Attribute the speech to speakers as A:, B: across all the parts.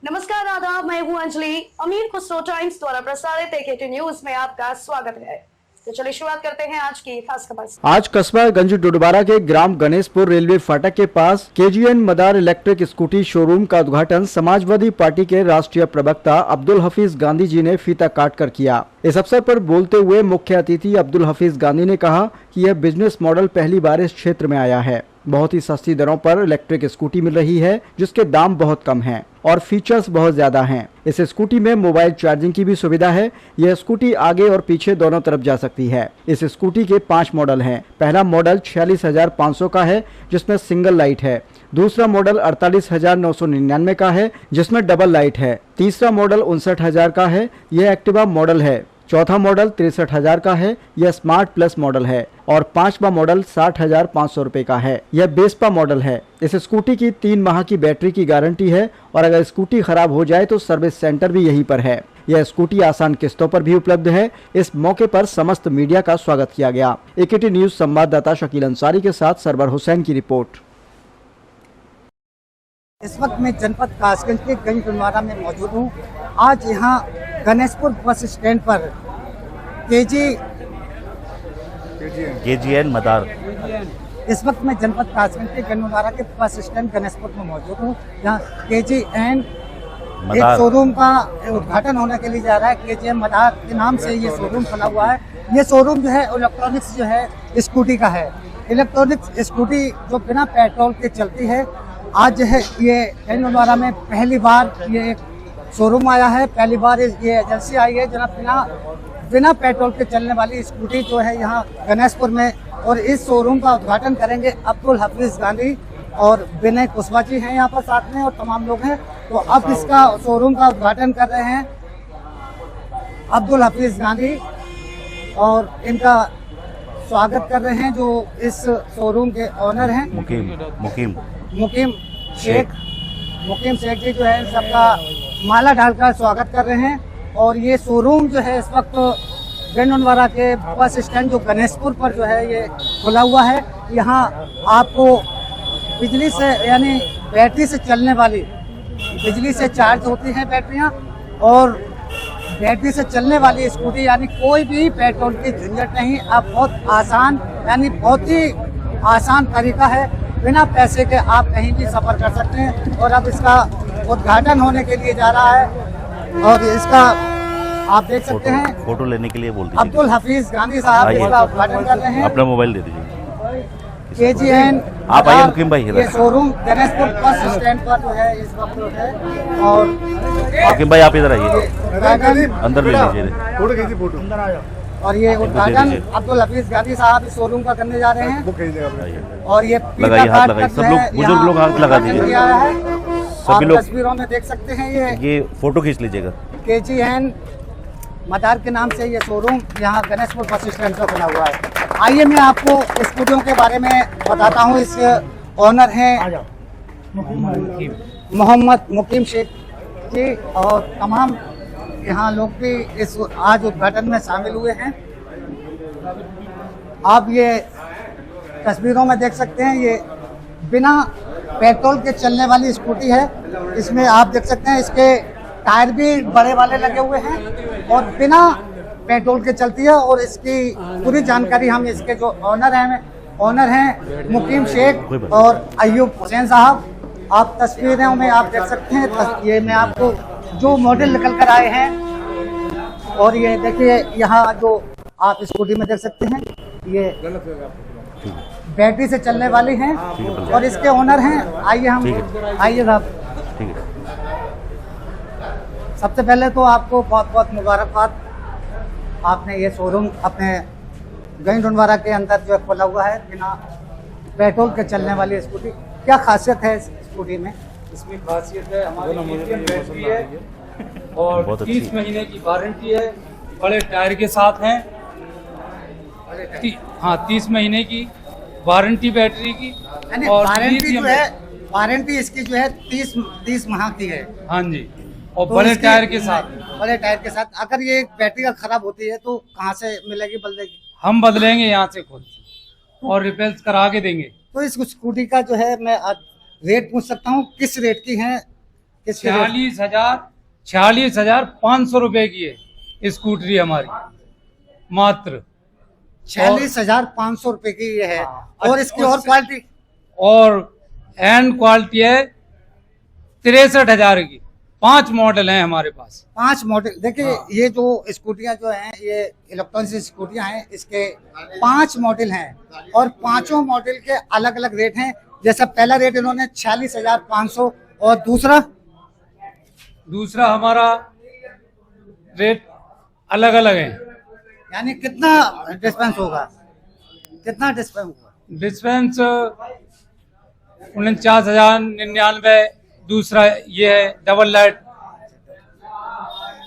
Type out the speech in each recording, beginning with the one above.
A: नमस्कार, आदाब। मैं हूं अंजलि। अमीर खुसरो टाइम्स द्वारा प्रसारित AKT न्यूज में आपका स्वागत है। तो चलिए शुरुआत करते हैं आज की खास खबर से।
B: आज कस्बा गंज डोडबारा के ग्राम गणेशपुर रेलवे फाटक के पास KGN मदार इलेक्ट्रिक स्कूटी शोरूम का उद्घाटन समाजवादी पार्टी के राष्ट्रीय प्रवक्ता अब्दुल हफीज गांधी जी ने फीता काट कर किया। इस अवसर पर बोलते हुए मुख्य अतिथि अब्दुल हफीज गांधी ने कहा कि यह बिजनेस मॉडल पहली बार इस क्षेत्र में आया है। बहुत ही सस्ती दरों पर इलेक्ट्रिक स्कूटी मिल रही है, जिसके दाम बहुत कम हैं और फीचर्स बहुत ज्यादा हैं। इस स्कूटी में मोबाइल चार्जिंग की भी सुविधा है। यह स्कूटी आगे और पीछे दोनों तरफ जा सकती है। इस स्कूटी के 5 मॉडल हैं। पहला मॉडल 46,500 का है, जिसमें सिंगल लाइट है। दूसरा मॉडल 48,999 का है, जिसमें डबल लाइट है। तीसरा मॉडल 59,000 का है, यह एक्टिवा मॉडल है। चौथा मॉडल 63,000 का है, यह स्मार्ट प्लस मॉडल है। और 5वां मॉडल 60,500 रुपए का है, यह बेस्पा मॉडल है। इस स्कूटी की 3 माह की बैटरी की गारंटी है और अगर स्कूटी खराब हो जाए तो सर्विस सेंटर भी यहीं पर है। यह स्कूटी आसान किस्तों पर भी उपलब्ध है। इस मौके पर समस्त मीडिया का स्वागत किया गया। AKT न्यूज संवाददाता शकील अंसारी के साथ सरवर हुसैन की रिपोर्ट।
C: इस वक्त मैं जनपद कासगंज के गंज डोडबारा में मौजूद हूँ। आज यहाँ गणेशपुर बस स्टैंड पर
D: KGN मदार।
C: इस वक्त मैं जनपद कासगंज के गंज डोडबारा के बस स्टैंड गणेशपुर में मौजूद हूँ। यहाँ KGN एक शोरूम का उद्घाटन होने के लिए जा रहा है। KGN मदार के नाम से ये शोरूम खुला हुआ है। ये शोरूम जो है इलेक्ट्रॉनिक्स जो है स्कूटी का है। इलेक्ट्रॉनिक्स स्कूटी जो बिना पेट्रोल के चलती है। आज जो है ये गंज डोडबारा में पहली बार ये एक शोरूम आया है। पहली बार ये एजेंसी आई है जहाँ बिना पेट्रोल के चलने वाली स्कूटी जो है यहाँ गणेशपुर में। और इस शोरूम का उद्घाटन करेंगे अब्दुल हफीज गांधी और विनय कुशवाहा जी हैं यहाँ पर साथ में और तमाम लोग हैं। तो अब इसका शोरूम का उद्घाटन कर रहे हैं अब्दुल हफीज गांधी और इनका स्वागत कर रहे हैं जो इस शोरूम के ऑनर हैं मुकीम शेख जी जो है सबका माला डालकर स्वागत कर रहे हैं। और ये शोरूम जो है इस वक्त गंज डोडबारा के बस स्टैंड जो गणेशपुर पर जो है ये खुला हुआ है। यहाँ आपको बिजली से यानी बैटरी से चलने वाली, बिजली से चार्ज होती हैं बैटरियाँ और बैटरी से चलने वाली स्कूटी यानी कोई भी पेट्रोल की झंझट नहीं। अब बहुत आसान यानी बहुत ही आसान तरीका है, बिना पैसे के आप कहीं भी सफर कर सकते हैं। और अब इसका उद्घाटन होने के लिए जा रहा है और इसका आप देख सकते हैं
D: फोटो लेने के लिए बोल दीजिए।
C: अब्दुल हफीज गांधी साहब इसका उद्घाटन कर रहे हैं।
D: अपना मोबाइल दे दीजिए।
C: KGN
D: आप आइए मुकीम भाई,
C: ये शोरूम गणेशपुर बस स्टैंड पर जो है इस वक्त है। और
D: मुकीम भाई आप इधर आइए, अंदर ले लीजिए फोटो।
C: और ये उद्घाटन अब्दुल हफीज गांधी साहब इस शोरूम का करने जा रहे हैं। और ये
D: लगाइए, हाथ लगाइए, सब लोग बुजुर्ग लोग हाथ लगा दीजिए।
C: सभी लोग तस्वीरों में देख सकते हैं।
D: ये फोटो खींच लीजिएगा।
C: KGN मदार के नाम से ये शोरूम यहाँ गणेशपुर बस स्टैंड पर बना हुआ है। आइए मैं आपको स्कूटियों के बारे में बताता हूँ। इस ऑनर हैं मोहम्मद मुकीम शेख जी और तमाम यहाँ लोग भी इस आज उद्घाटन में शामिल हुए हैं। आप ये तस्वीरों में देख सकते हैं ये बिना पेट्रोल के चलने वाली स्कूटी है। इसमें आप देख सकते हैं इसके टायर भी बड़े वाले लगे हुए हैं और बिना पेट्रोल के चलती है। और इसकी पूरी जानकारी हम इसके जो ऑनर हैं मुकीम शेख और अय्यूब हुसैन साहब, आप तस्वीरों में आप देख सकते हैं। ये मैं आपको जो मॉडल निकल कर आए हैं और ये देखिए यहाँ जो आप स्कूटी में देख सकते हैं ये बैटरी से चलने वाली हैं और इसके ओनर हैं। आइए आइए साहब। सबसे पहले तो आपको बहुत बहुत मुबारकबाद। आपने ये शोरूम अपने गंज डोडबारा के अंदर जो खोला हुआ है बिना पेट्रोल के चलने वाली स्कूटी। क्या खासियत है इस स्कूटी में?
E: इसमें खासियत है हमारी लिथियम बैटरी है और 30 महीने की वारंटी है। बड़े टायर के साथ हैं। हाँ, 30 महीने की वारंटी बैटरी की। और
C: वारंटी इसकी जो है 30 माह की है।
E: हाँ जी, और तो बड़े टायर के साथ।
C: अगर ये बैटरी खराब होती है तो कहाँ से मिलेगी, बदलेगी?
E: हम बदलेंगे यहाँ से खुद और रिपेयर करा के देंगे।
C: तो इस स्कूटी का जो है मैं रेट पूछ सकता हूँ, किस रेट की है किसके रेट?
E: 46,500 रुपए की है स्कूटरी हमारी, मात्र
C: 46,500 रुपए की ये है।
E: हाँ।
C: और इसकी और क्वालिटी?
E: और एंड क्वालिटी है 63,000 की। 5 मॉडल हैं हमारे पास।
C: 5 मॉडल। देखिए
E: हाँ।
C: ये जो स्कूटियां जो हैं, ये इलेक्ट्रॉनिक स्कूटियां हैं, इसके 5 मॉडल हैं और पांचों मॉडल के अलग अलग रेट हैं। जैसा पहला रेट इन्होंने 46,500 और
E: दूसरा हमारा रेट अलग अलग है।
C: यानी कितना डिस्पेंस होगा? कितना डिस्पेंस होगा?
E: डिस्पेंस 49,099। दूसरा ये है डबल लाइट,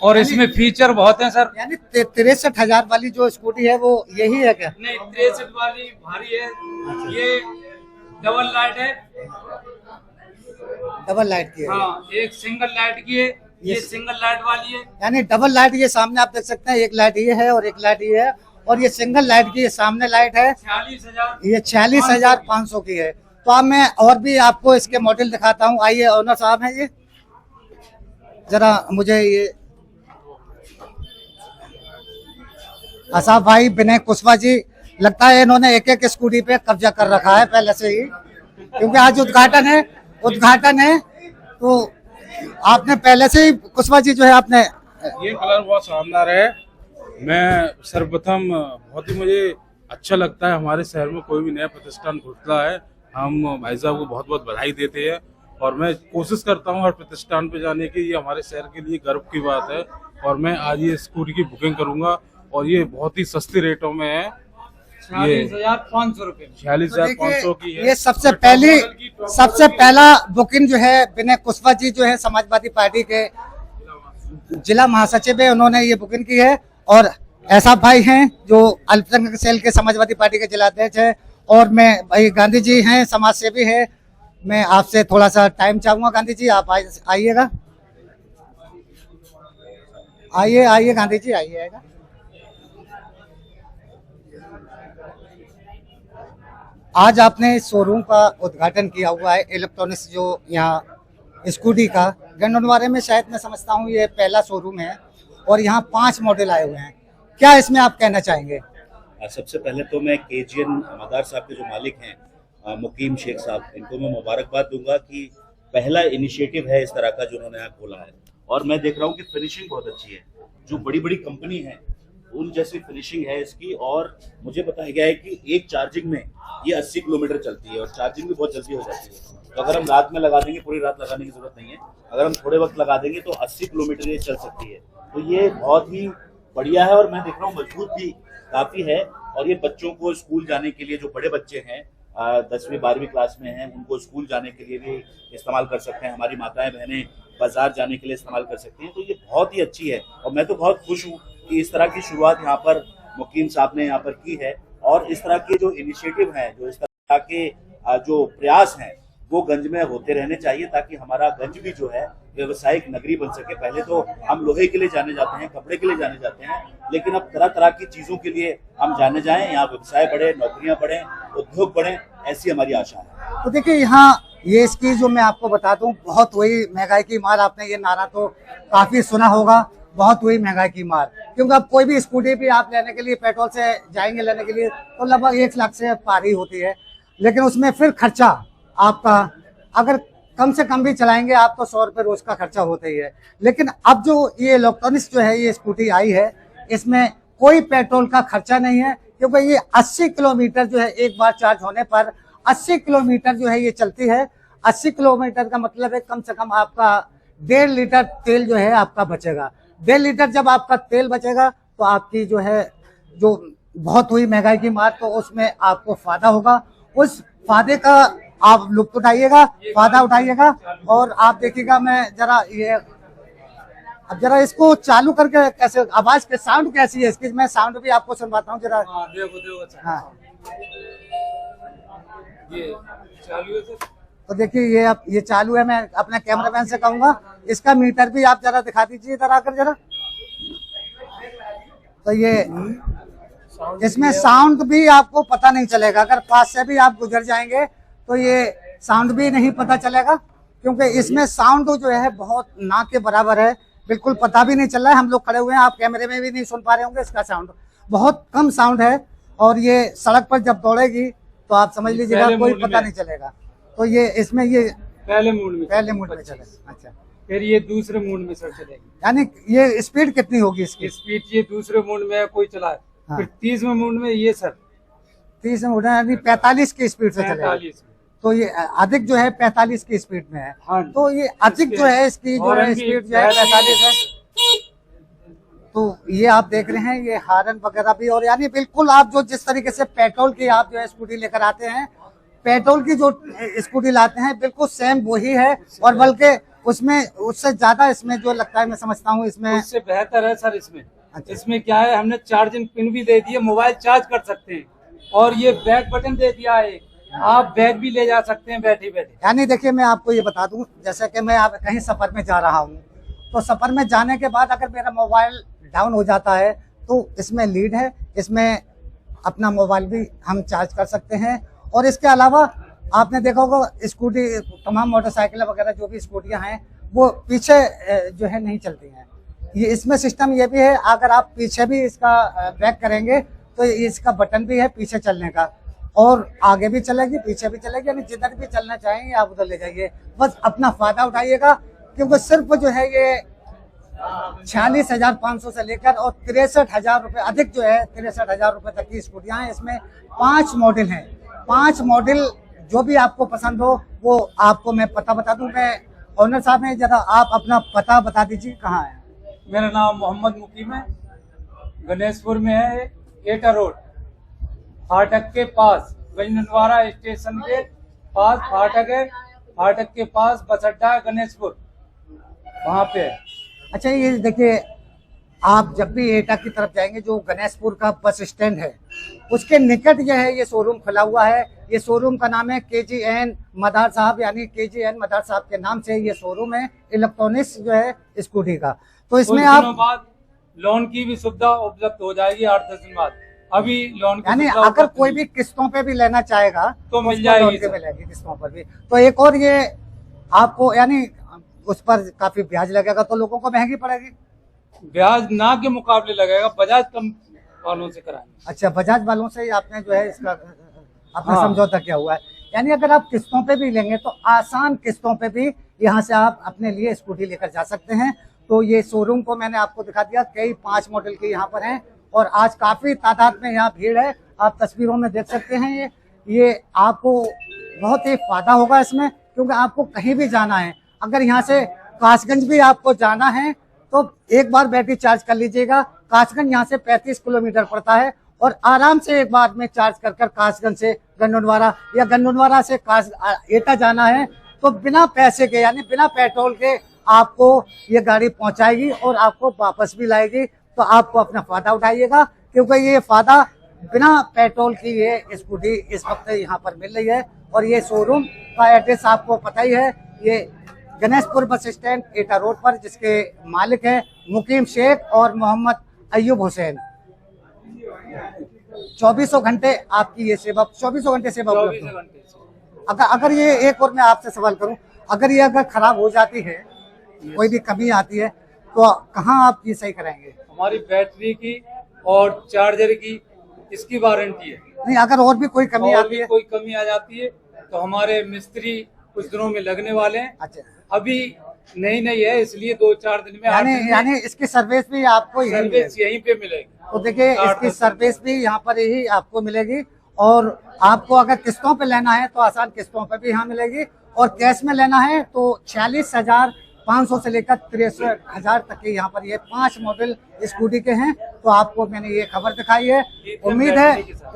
E: और इसमें फीचर बहुत हैं सर।
C: यानी 63,000 वाली जो स्कूटी है वो यही है क्या?
E: नहीं, 63 वाली भारी है, ये डबल लाइट है।
C: डबल लाइट की है।
E: हाँ, एक सिंगल लाइट की है, ये सिंगल लाइट वाली है।
C: यानी डबल लाइट ये सामने आप देख सकते हैं, एक लाइट ये है और एक लाइट ये है, और ये सिंगल लाइट की ये सामने लाइट है।
E: 46,000
C: ये 46,500 की है। तो अब मैं और भी आपको इसके मॉडल दिखाता हूँ। आइए, ओनर साहब हैं ये, जरा मुझे ये आसाफ भाई, विनय कुशवाहा जी, लगता है इन्होंने एक एक स्कूटी पे कब्जा कर रखा है पहले से ही, क्योंकि आज उद्घाटन है। तो आपने पहले से ही कुशवाहा जी जो है आपने,
F: ये कलर बहुत शानदार है। मैं सर्वप्रथम बहुत ही मुझे अच्छा लगता है, हमारे शहर में कोई भी नया प्रतिष्ठान खुलता है, हम भाई साहब को बहुत बहुत बधाई देते हैं और मैं कोशिश करता हूँ हर प्रतिष्ठान पे जाने की। ये हमारे शहर के लिए गर्व की बात है और मैं आज ये स्कूटी की बुकिंग करूंगा और ये बहुत ही सस्ते रेटों में है।
E: 46,500 रुपए।
F: 46,500 की है।
C: ये सबसे पहला बुकिंग जो है विनय कुशवाहा जी जो है समाजवादी पार्टी के जिला महासचिव है, उन्होंने ये बुकिंग की है। और आसाफ भाई हैं जो अल्पसंख्यक सेल के समाजवादी पार्टी के जिलाध्यक्ष है, और मैं भाई गांधी जी हैं, समाज सेवी है। मैं आपसे थोड़ा सा टाइम चाहूंगा। गांधी जी आप आइएगा, आइए गांधी जी आइएगा। आज आपने शोरूम का उद्घाटन किया हुआ है इलेक्ट्रॉनिक्स जो यहाँ स्कूटी का गंडोनवारे में, शायद मैं समझता हूँ ये पहला शोरूम है और यहाँ 5 मॉडल आए हुए हैं। क्या इसमें आप कहना चाहेंगे?
D: सबसे पहले तो मैं केजीएन मदार साहब के जो मालिक हैं मुकीम शेख साहब, इनको मैं मुबारकबाद दूंगा कि पहला इनिशिएटिव है इस तरह का जो उन्होंने यहाँ खोला है। और मैं देख रहा हूँ कि फिनिशिंग बहुत अच्छी है, जो बड़ी बड़ी कंपनी है उन जैसी फिनिशिंग है इसकी। और मुझे बताया गया है कि एक चार्जिंग में ये 80 किलोमीटर चलती है और चार्जिंग भी बहुत जल्दी हो जाती है। तो अगर हम रात में लगा देंगे, पूरी रात लगाने की जरूरत नहीं है, अगर हम थोड़े वक्त लगा देंगे तो 80 किलोमीटर ये चल सकती है। तो ये बहुत ही बढ़िया है और मैं देख रहा हूँ मजबूत भी काफी है। और ये बच्चों को स्कूल जाने के लिए, जो बड़े बच्चे हैं 10वीं 12वीं क्लास में हैं, उनको स्कूल जाने के लिए भी इस्तेमाल कर सकते हैं। हमारी माताएं बहनें बाजार जाने के लिए इस्तेमाल कर सकती हैं। तो ये बहुत ही अच्छी है और मैं तो बहुत खुश हूँ कि इस तरह की शुरुआत यहाँ पर मुकीम साहब ने यहाँ पर की है। और इस तरह के जो इनिशिएटिव हैं, जो इस तरह के जो प्रयास हैं, वो गंज में होते रहने चाहिए, ताकि हमारा गंज भी जो है व्यवसायिक नगरी बन सके। पहले तो हम लोहे के लिए जाने जाते हैं, कपड़े के लिए जाने जाते हैं, लेकिन अब तरह तरह की चीजों के लिए हम जाने जाएं, यहाँ व्यवसाय बढ़े, नौकरियां बढ़े, उद्योग बढ़े, ऐसी हमारी आशा है।
C: तो देखिए यहाँ ये इसकी जो मैं आपको बता दूं, बहुत हुई महंगाई की मार। आपने ये नारा तो काफी सुना होगा, बहुत हुई महंगाई की मार। क्योंकि अब कोई भी स्कूटी भी आप लेने के लिए पेट्रोल से जाएंगे लेने के लिए तो लगभग 1 लाख से पार ही होती है। लेकिन उसमें फिर खर्चा आपका, अगर कम से कम भी चलाएंगे आप तो 100 रुपये रोज का खर्चा होता ही है। लेकिन अब जो ये इलेक्ट्रॉनिक्स जो है ये स्कूटी आई है, इसमें कोई पेट्रोल का खर्चा नहीं है, क्योंकि ये 80 किलोमीटर जो है एक बार चार्ज होने पर 80 किलोमीटर जो है ये चलती है। 80 किलोमीटर का मतलब है कम से कम आपका 1.5 लीटर तेल जो है आपका बचेगा। 1.5 लीटर जब आपका तेल बचेगा तो आपकी जो है जो बहुत हुई महंगाई की मार, तो उसमें आपको फायदा होगा। उस फायदे का आप लुत्फ उठाइएगा, फायदा उठाइएगा। और आप देखिएगा, मैं जरा ये अब जरा इसको चालू करके कैसे आवाज के साउंड कैसी है इसकी, मैं साउंड भी आपको सुनवाता हूँ जरा।
E: देखो
C: हाँ
E: ये चालू है सर।
C: तो देखिए ये अब ये चालू है। मैं अपने कैमरामैन से कहूंगा इसका मीटर भी आप जरा दिखा दीजिए इधर आकर जरा। तो ये इसमें साउंड भी आपको पता नहीं चलेगा, अगर पास से भी आप गुजर जाएंगे तो ये साउंड भी नहीं पता चलेगा, क्योंकि इसमें साउंड जो है बहुत ना के बराबर है, बिल्कुल पता भी नहीं चल रहा है। हम लोग खड़े हुए हैं, आप कैमरे में भी नहीं सुन पा रहे होंगे, इसका साउंड बहुत कम साउंड है। और ये सड़क पर जब दौड़ेगी तो आप समझ लीजिएगा कोई पता नहीं चलेगा। तो ये इसमें ये
E: पहले मूड में
C: चले। अच्छा,
E: फिर ये दूसरे मूड में सर चलेगी।
C: यानी ये स्पीड कितनी होगी इसकी?
E: स्पीड ये दूसरे मूड में कोई चलाए,
C: हाँ।
E: फिर 30वें मूड में ये सर
C: 30 में उड़ा, यानी 45 की स्पीड से चलेगा।
E: 45 में।
C: तो ये अधिक जो है 45 की स्पीड में है।
E: हाँ।
C: तो ये अधिक जो है इसकी जो है स्पीड जो है 45 है। तो ये आप देख रहे हैं ये हार्न वगैरह भी, और यानी बिल्कुल आप जो जिस तरीके से पेट्रोल की आप जो है स्कूटी लेकर आते हैं, पेट्रोल की जो स्कूटी लाते हैं बिल्कुल सेम वही है। और बल्कि उसमें उससे ज्यादा इसमें जो लगता है, मैं समझता हूँ इसमें
E: उससे बेहतर है सर इसमें।
C: अच्छा।
E: इसमें क्या है, हमने चार्जिंग पिन भी दे दी है, मोबाइल चार्ज कर सकते हैं, और ये बैक बटन दे दिया है, आप बैग भी ले जा सकते हैं बैठे बैठे।
C: यानी देखिए मैं आपको ये बता दूं, जैसे कि मैं कहीं सफर में जा रहा हूँ, तो सफर में जाने के बाद अगर मेरा मोबाइल डाउन हो जाता है तो इसमें लीड है, इसमें अपना मोबाइल भी हम चार्ज कर सकते हैं। और इसके अलावा आपने देखा होगा स्कूटी, तमाम मोटरसाइकिल वगैरह जो भी स्कूटियां हैं वो पीछे जो है नहीं चलती हैं। ये इसमें सिस्टम ये भी है, अगर आप पीछे भी इसका बैक करेंगे तो इसका बटन भी है पीछे चलने का, और आगे भी चलेगी पीछे भी चलेगी, यानी जिधर भी चलना चाहेंगे आप उधर ले जाइए। बस अपना फायदा उठाइएगा, क्योंकि सिर्फ जो है ये 46,500 से लेकर और 63,000 रुपये अधिक जो है 63,000 रुपये तक की स्कूटियां हैं। इसमें 5 मॉडल हैं। 5 मॉडल जो भी आपको पसंद हो वो आपको मैं पता बता दूं। मैं ऑनर साहब हैं, जरा आप अपना पता बता दीजिए कहाँ है।
E: मेरा नाम मोहम्मद मुकीम है, गणेशपुर में है, एटा रोड, फाटक के पास, गंजनवारा स्टेशन के पास फाटक है, फाटक के पास बस अड्डा है गणेशपुर, वहाँ पे है।
C: अच्छा, ये देखिए आप जब भी एटा की तरफ जाएंगे, जो गणेशपुर का बस स्टैंड है उसके निकट जो है ये शोरूम खुला हुआ है। ये शोरूम का नाम है KGN मदार साहब, यानी KGN मदार साहब के नाम से ये शोरूम है इलेक्ट्रॉनिक्स जो है स्कूटी का। तो इसमें
E: कुछ दिनों
C: आप
E: बाद लोन की भी सुविधा उपलब्ध हो जाएगी, 8-10 दिन बाद। अभी लोन की
C: यानी
E: सुविधा
C: अगर
E: उपलब्ध
C: कोई
E: नहीं।
C: भी किस्तों पे भी लेना चाहेगा
E: तो मिल
C: उसको
E: जाएगी
C: लोन पे
E: सर।
C: मिलेगी किस्तों पर भी। तो एक और ये आपको यानी उस पर काफी ब्याज लगेगा, तो लोगों को महंगी पड़ेगी।
E: ब्याज ना के मुकाबले लगेगा, बजाज कम वालों से कराएंगे।
C: अच्छा, बजाज वालों से ही आपने जो है इसका आपने
E: हाँ।
C: समझौता किया हुआ है। यानी अगर आप किस्तों पे भी लेंगे तो आसान किस्तों पे भी यहाँ से आप अपने लिए स्कूटी लेकर जा सकते हैं। तो ये शोरूम को मैंने आपको दिखा दिया, कई 5 मॉडल के यहाँ पर हैं, और आज काफी तादाद में यहाँ भीड़ है। आप तस्वीरों में देख सकते हैं। ये आपको बहुत ही फायदा होगा इसमें, क्योंकि आपको कहीं भी जाना है, अगर यहाँ से कासगंज भी आपको जाना है तो एक बार बैटरी चार्ज कर लीजिएगा। कासगंज यहाँ से 35 किलोमीटर पड़ता है, और आराम से एक बार में चार्ज कर कासगंज से गंडोनवारा या गंडोनवारा से एटा जाना है तो बिना पैसे के, यानी बिना पेट्रोल के आपको ये गाड़ी पहुंचाएगी और आपको वापस भी लाएगी। तो आपको अपना फायदा उठाइएगा, क्योंकि ये फायदा बिना पेट्रोल की ये स्कूटी इस वक्त यहाँ पर मिल रही है। और ये शोरूम का एड्रेस आपको पता ही है, ये गणेशपुर बस स्टैंड एटा रोड पर, जिसके मालिक है मुकीम शेख और मोहम्मद अय्यूब हुसैन। 24 घंटे आपकी ये सेवा, 24 घंटे सेवा उपलब्ध
E: 24
C: है।
E: घंटे से।
C: अगर ये एक और मैं आपसे सवाल करूं, अगर ये अगर खराब हो जाती है, कोई भी कमी आती है, तो कहाँ आप ये सही कराएंगे?
E: हमारी बैटरी की और चार्जर की इसकी वारंटी है।
C: नहीं, अगर और भी कोई कमी
E: और
C: आती
E: भी
C: है?
E: कोई कमी आ जाती है तो हमारे मिस्त्री कुछ दिनों में लगने वाले हैं।
C: अच्छा,
E: अभी नई है, इसलिए 2-4 दिन में, 8 दिन में
C: यानी इसकी सर्विस भी आपको यहीं
E: सर्विस
C: मिलेगी।
E: यहीं पे मिलेगी।
C: तो देखिए
E: 8-10
C: इसकी
E: दिन।
C: सर्विस भी यहाँ पर ही आपको मिलेगी। और आपको अगर किस्तों पे लेना है तो आसान किस्तों पे भी यहाँ मिलेगी, और कैश में लेना है तो 46,500 से लेकर 63,000 तक के यहाँ पर ये 5 मॉडल स्कूटी के हैं। तो आपको मैंने ये खबर दिखाई है।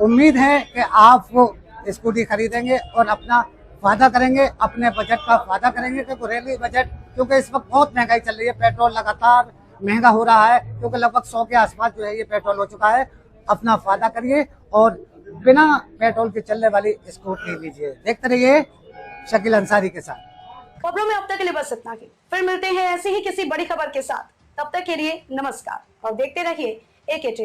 C: उम्मीद है कि आप वो स्कूटी खरीदेंगे और अपना फायदा करेंगे, अपने बजट का फायदा करेंगे। क्योंकि रेलवे बजट, क्योंकि इस वक्त बहुत महंगाई चल रही है, पेट्रोल लगातार महंगा हो रहा है, क्योंकि लगभग 100 के आसपास जो है ये पेट्रोल हो चुका है। अपना फायदा करिए और बिना पेट्रोल के चलने वाली स्कूटी लीजिए। देखते रहिए शकील अंसारी के साथ।
A: खबरों में अब तक के लिए बस इतना ही। फिर मिलते हैं ऐसी ही किसी बड़ी खबर के साथ। तब तक के लिए नमस्कार और देखते रहिए AK